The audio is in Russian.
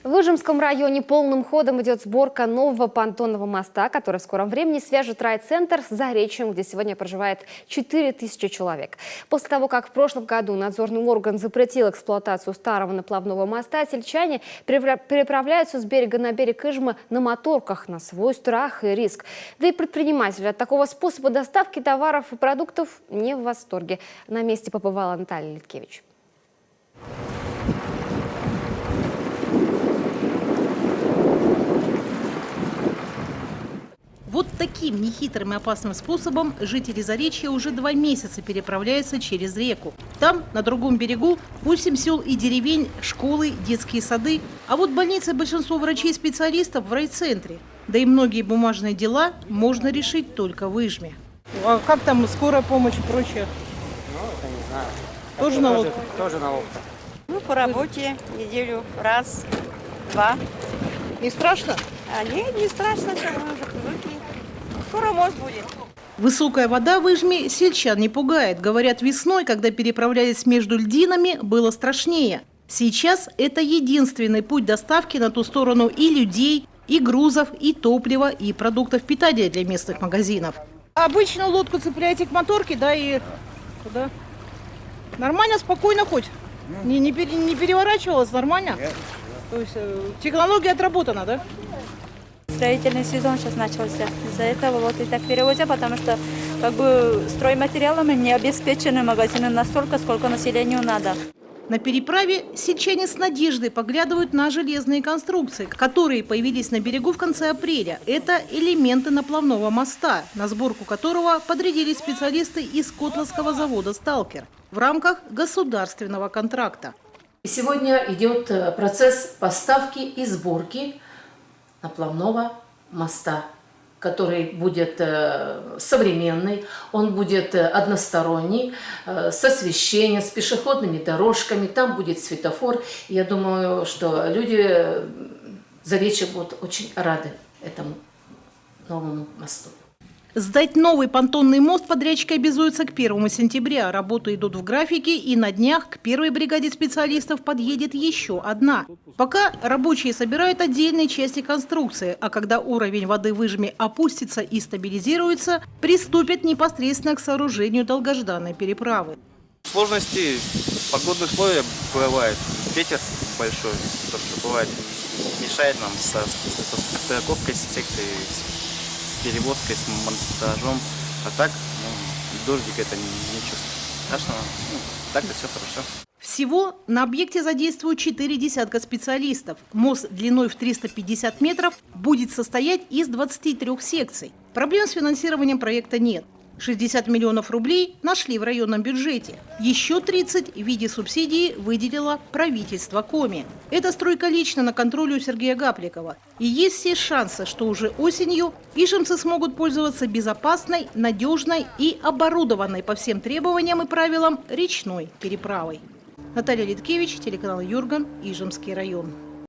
В Ижемском районе полным ходом идет сборка нового понтонного моста, который в скором времени свяжет райцентр с Заречьем, где сегодня проживает 4000 человек. После того, как в прошлом году надзорный орган запретил эксплуатацию старого наплавного моста, сельчане переправляются с берега на берег Ижма на моторках на свой страх и риск. Да и предприниматели от такого способа доставки товаров и продуктов не в восторге. На месте побывала Наталья Литкевич. Вот таким нехитрым и опасным способом жители Заречья уже 2 месяца переправляются через реку. Там, на другом берегу, 8 сел и деревень, школы, детские сады. А вот больницы и большинство врачей и специалистов в райцентре. Да и многие бумажные дела можно решить только в Ижме. А как там скорая помощь и прочее? Ну, это не знаю. Тоже на лодку? Тоже на лодку. Ну, по работе неделю раз, два. Не страшно? А нет, не страшно, все, мы уже привыкли. Скоро мост будет. Высокая вода в Ижме сельчан не пугает. Говорят, весной, когда переправлялись между льдинами, было страшнее. Сейчас это единственный путь доставки на ту сторону и людей, и грузов, и топлива, и продуктов питания для местных магазинов. Обычно лодку цепляете к моторке, да, и туда. Нормально, спокойно хоть? Не переворачивалась, нормально? То есть технология отработана, да? Строительный сезон сейчас начался. Из-за этого вот и так перевозят, потому что как бы стройматериалами не обеспечены магазины настолько, сколько населению надо. На переправе сельчане с надеждой поглядывают на железные конструкции, которые появились на берегу в конце апреля. Это элементы наплавного моста, на сборку которого подрядились специалисты из Котловского завода «Сталкер» в рамках государственного контракта. Сегодня идет процесс поставки и сборки наплавного моста, который будет современный, он будет односторонний, с освещением, с пешеходными дорожками, там будет светофор. И я думаю, что люди Заречья будут очень рады этому новому мосту. Сдать новый понтонный мост подрядчики обязуются к 1 сентября. Работы идут в графике, и на днях к первой бригаде специалистов подъедет еще одна. Пока рабочие собирают отдельные части конструкции, а когда уровень воды в Ижме опустится и стабилизируется, приступят непосредственно к сооружению долгожданной переправы. Сложности погодных условий бывает. Ветер большой, то, что бывает, мешает нам со стыковкой секции, перевозкой, с монтажом, а так дождик это не чувствую. Страшно, так-то все хорошо. Всего на объекте задействуют 4 десятка специалистов. Мост длиной в 350 метров будет состоять из 23 секций. Проблем с финансированием проекта нет. 60 миллионов рублей нашли в районном бюджете. Еще 30 в виде субсидии выделило правительство Коми. Эта стройка лично на контроле у Сергея Гапликова. И есть все шансы, что уже осенью ижемцы смогут пользоваться безопасной, надежной и оборудованной по всем требованиям и правилам речной переправой. Наталья Литкевич, телеканал Юрган, Ижемский район.